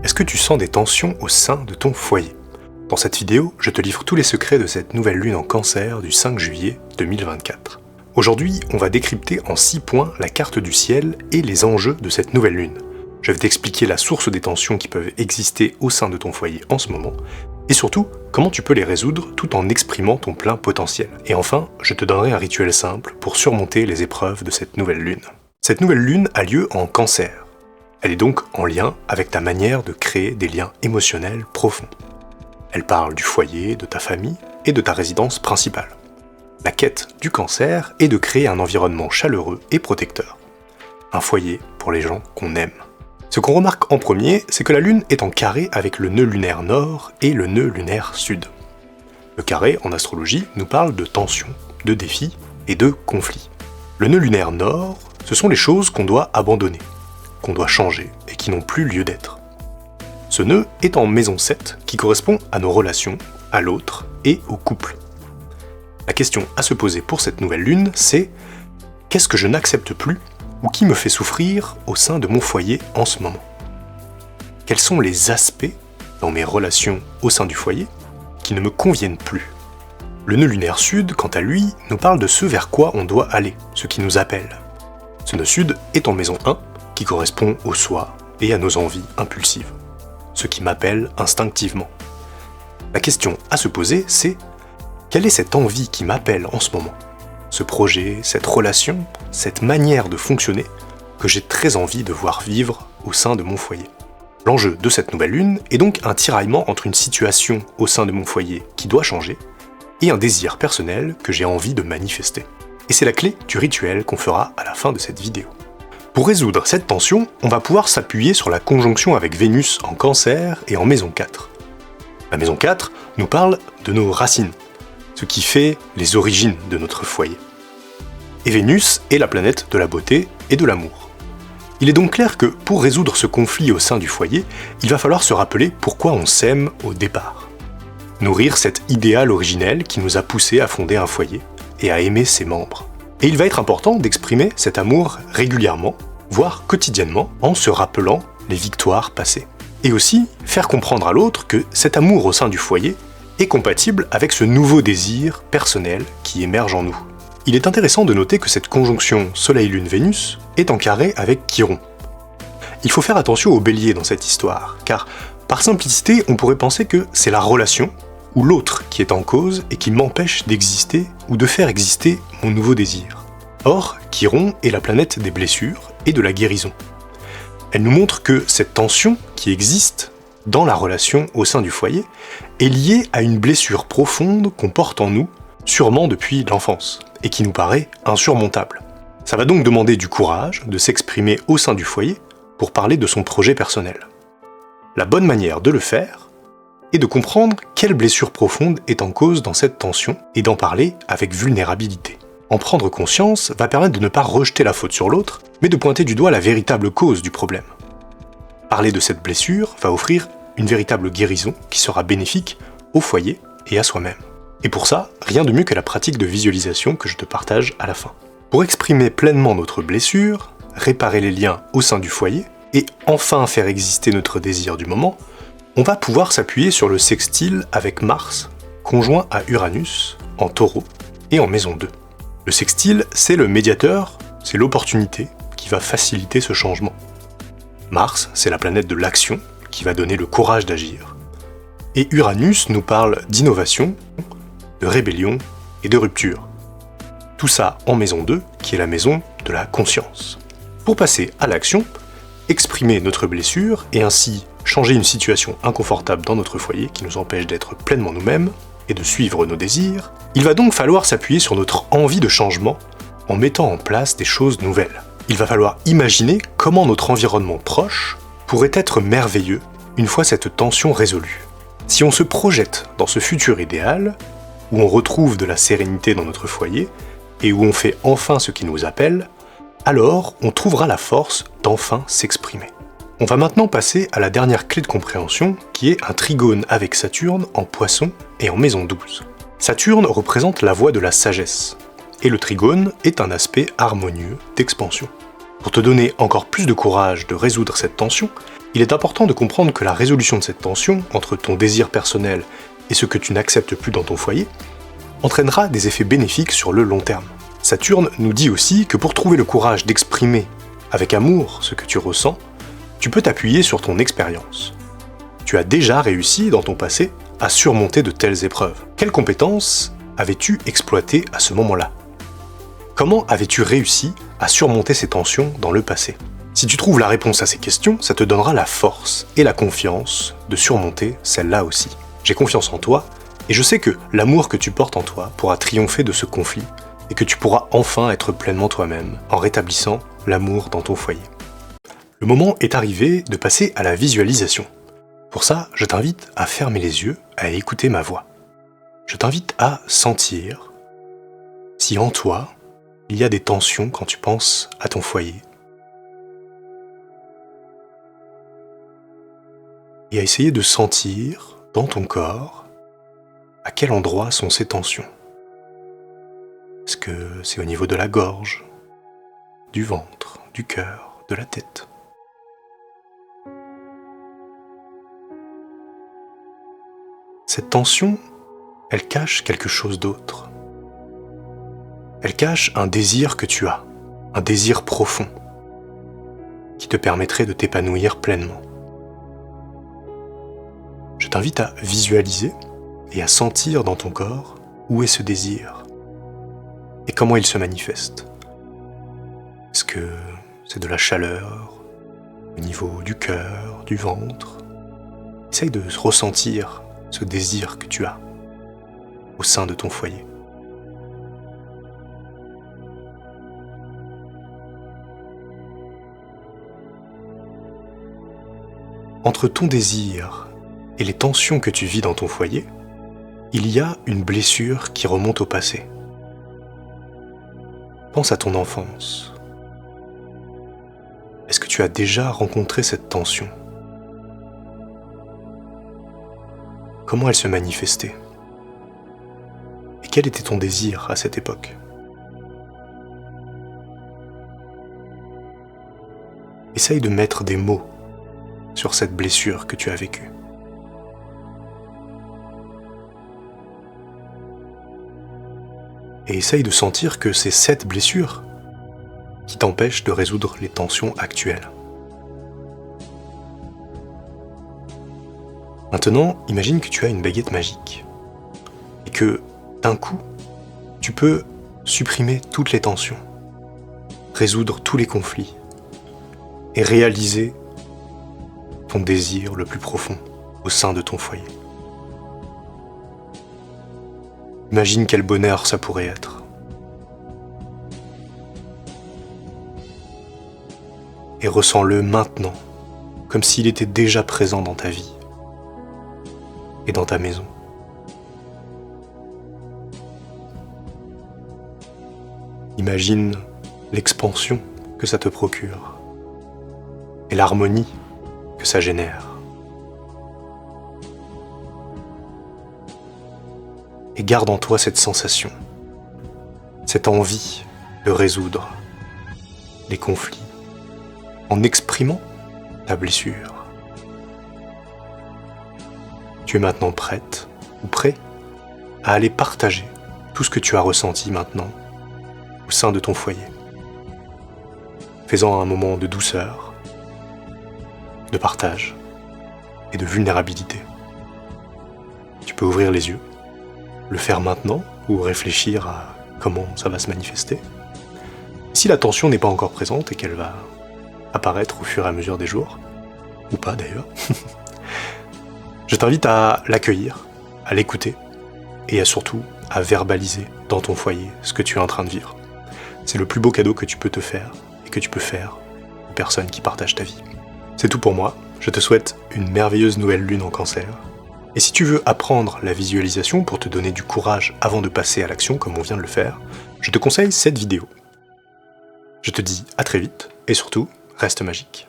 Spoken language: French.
Est-ce que tu sens des tensions au sein de ton foyer? Dans cette vidéo, je te livre tous les secrets de cette nouvelle lune en Cancer du 5 juillet 2024. Aujourd'hui, on va décrypter en 6 points la carte du ciel et les enjeux de cette nouvelle lune. Je vais t'expliquer la source des tensions qui peuvent exister au sein de ton foyer en ce moment, et surtout, comment tu peux les résoudre tout en exprimant ton plein potentiel. Et enfin, je te donnerai un rituel simple pour surmonter les épreuves de cette nouvelle lune. Cette nouvelle lune a lieu en Cancer. Elle est donc en lien avec ta manière de créer des liens émotionnels profonds. Elle parle du foyer, de ta famille et de ta résidence principale. La quête du Cancer est de créer un environnement chaleureux et protecteur. Un foyer pour les gens qu'on aime. Ce qu'on remarque en premier, c'est que la Lune est en carré avec le nœud lunaire nord et le nœud lunaire sud. Le carré, en astrologie, nous parle de tensions, de défis et de conflits. Le nœud lunaire nord, ce sont les choses qu'on doit abandonner, qu'on doit changer et qui n'ont plus lieu d'être. Ce nœud est en maison 7, qui correspond à nos relations, à l'autre et au couple. La question à se poser pour cette nouvelle lune, c'est « Qu'est-ce que je n'accepte plus ou qui me fait souffrir au sein de mon foyer en ce moment ?» Quels sont les aspects dans mes relations au sein du foyer qui ne me conviennent plus? Le nœud lunaire sud, quant à lui, nous parle de ce vers quoi on doit aller, ce qui nous appelle. Ce nœud sud est en maison 1, qui correspond au soi et à nos envies impulsives, ce qui m'appelle instinctivement. La question à se poser, c'est quelle est cette envie qui m'appelle en ce moment? Ce projet, cette relation, cette manière de fonctionner que j'ai très envie de voir vivre au sein de mon foyer. L'enjeu de cette nouvelle lune est donc un tiraillement entre une situation au sein de mon foyer qui doit changer et un désir personnel que j'ai envie de manifester. Et c'est la clé du rituel qu'on fera à la fin de cette vidéo. Pour résoudre cette tension, on va pouvoir s'appuyer sur la conjonction avec Vénus en Cancer et en maison 4. La maison 4 nous parle de nos racines, ce qui fait les origines de notre foyer. Et Vénus est la planète de la beauté et de l'amour. Il est donc clair que pour résoudre ce conflit au sein du foyer, il va falloir se rappeler pourquoi on s'aime au départ. Nourrir cet idéal originel qui nous a poussés à fonder un foyer et à aimer ses membres. Et il va être important d'exprimer cet amour régulièrement, voire quotidiennement, en se rappelant les victoires passées. Et aussi faire comprendre à l'autre que cet amour au sein du foyer est compatible avec ce nouveau désir personnel qui émerge en nous. Il est intéressant de noter que cette conjonction Soleil-Lune-Vénus est en carré avec Chiron. Il faut faire attention au bélier dans cette histoire, car par simplicité, on pourrait penser que c'est la relation ou l'autre qui est en cause et qui m'empêche d'exister ou de faire exister mon nouveau désir. Or, Chiron est la planète des blessures et de la guérison. Elle nous montre que cette tension qui existe dans la relation au sein du foyer est liée à une blessure profonde qu'on porte en nous, sûrement depuis l'enfance, et qui nous paraît insurmontable. Ça va donc demander du courage de s'exprimer au sein du foyer pour parler de son projet personnel. La bonne manière de le faire est de comprendre quelle blessure profonde est en cause dans cette tension et d'en parler avec vulnérabilité. En prendre conscience va permettre de ne pas rejeter la faute sur l'autre, mais de pointer du doigt la véritable cause du problème. Parler de cette blessure va offrir une véritable guérison qui sera bénéfique au foyer et à soi-même. Et pour ça, rien de mieux que la pratique de visualisation que je te partage à la fin. Pour exprimer pleinement notre blessure, réparer les liens au sein du foyer, et enfin faire exister notre désir du moment, on va pouvoir s'appuyer sur le sextile avec Mars, conjoint à Uranus, en Taureau et en maison 2. Le sextile, c'est le médiateur, c'est l'opportunité qui va faciliter ce changement. Mars, c'est la planète de l'action, qui va donner le courage d'agir. Et Uranus nous parle d'innovation, de rébellion et de rupture. Tout ça en maison 2, qui est la maison de la conscience. Pour passer à l'action, exprimer notre blessure et ainsi changer une situation inconfortable dans notre foyer qui nous empêche d'être pleinement nous-mêmes et de suivre nos désirs, il va donc falloir s'appuyer sur notre envie de changement en mettant en place des choses nouvelles. Il va falloir imaginer comment notre environnement proche pourrait être merveilleux une fois cette tension résolue. Si on se projette dans ce futur idéal, où on retrouve de la sérénité dans notre foyer, et où on fait enfin ce qui nous appelle, alors on trouvera la force d'enfin s'exprimer. On va maintenant passer à la dernière clé de compréhension, qui est un trigone avec Saturne en Poisson et en maison 12. Saturne représente la voie de la sagesse, et le trigone est un aspect harmonieux d'expansion. Pour te donner encore plus de courage de résoudre cette tension, Il est important de comprendre que la résolution de cette tension entre ton désir personnel et ce que tu n'acceptes plus dans ton foyer entraînera des effets bénéfiques sur le long terme. Saturne nous dit aussi que pour trouver le courage d'exprimer avec amour ce que tu ressens, tu peux t'appuyer sur ton expérience. Tu as déjà réussi dans ton passé à surmonter de telles épreuves. Quelles compétences avais-tu exploitées à ce moment-là? Comment avais-tu réussi à surmonter ces tensions dans le passé? Si tu trouves la réponse à ces questions, ça te donnera la force et la confiance de surmonter celle-là aussi. J'ai confiance en toi et je sais que l'amour que tu portes en toi pourra triompher de ce conflit et que tu pourras enfin être pleinement toi-même en rétablissant l'amour dans ton foyer. Le moment est arrivé de passer à la visualisation. Pour ça, je t'invite à fermer les yeux, à écouter ma voix. Je t'invite à sentir si en toi, il y a des tensions quand tu penses à ton foyer. Et à essayer de sentir dans ton corps à quel endroit sont ces tensions. Est-ce que c'est au niveau de la gorge, du ventre, du cœur, de la tête? Cette tension, elle cache quelque chose d'autre. Elle cache un désir que tu as, un désir profond, qui te permettrait de t'épanouir pleinement. Je t'invite à visualiser et à sentir dans ton corps où est ce désir et comment il se manifeste. Est-ce que c'est de la chaleur au niveau du cœur, du ventre? Essaye de ressentir ce désir que tu as au sein de ton foyer. Entre ton désir et les tensions que tu vis dans ton foyer, il y a une blessure qui remonte au passé. Pense à ton enfance. Est-ce que tu as déjà rencontré cette tension? Comment elle se manifestait? Et quel était ton désir à cette époque? Essaye de mettre des mots sur cette blessure que tu as vécue. Et essaye de sentir que c'est cette blessure qui t'empêche de résoudre les tensions actuelles. Maintenant, imagine que tu as une baguette magique et que, d'un coup, tu peux supprimer toutes les tensions, résoudre tous les conflits et réaliser ton désir le plus profond au sein de ton foyer. Imagine quel bonheur ça pourrait être. Et ressens-le maintenant, comme s'il était déjà présent dans ta vie et dans ta maison. Imagine l'expansion que ça te procure et l'harmonie que ça génère. Et garde en toi cette sensation, cette envie de résoudre les conflits en exprimant ta blessure. Tu es maintenant prête ou prêt à aller partager tout ce que tu as ressenti maintenant au sein de ton foyer. Fais-en un moment de douceur, de partage et de vulnérabilité. Tu peux ouvrir les yeux, le faire maintenant ou réfléchir à comment ça va se manifester. Si la tension n'est pas encore présente et qu'elle va apparaître au fur et à mesure des jours, ou pas d'ailleurs, je t'invite à l'accueillir, à l'écouter et surtout à verbaliser dans ton foyer ce que tu es en train de vivre. C'est le plus beau cadeau que tu peux te faire et que tu peux faire aux personnes qui partagent ta vie. C'est tout pour moi, je te souhaite une merveilleuse nouvelle lune en Cancer. Et si tu veux apprendre la visualisation pour te donner du courage avant de passer à l'action comme on vient de le faire, je te conseille cette vidéo. Je te dis à très vite et surtout, reste magique.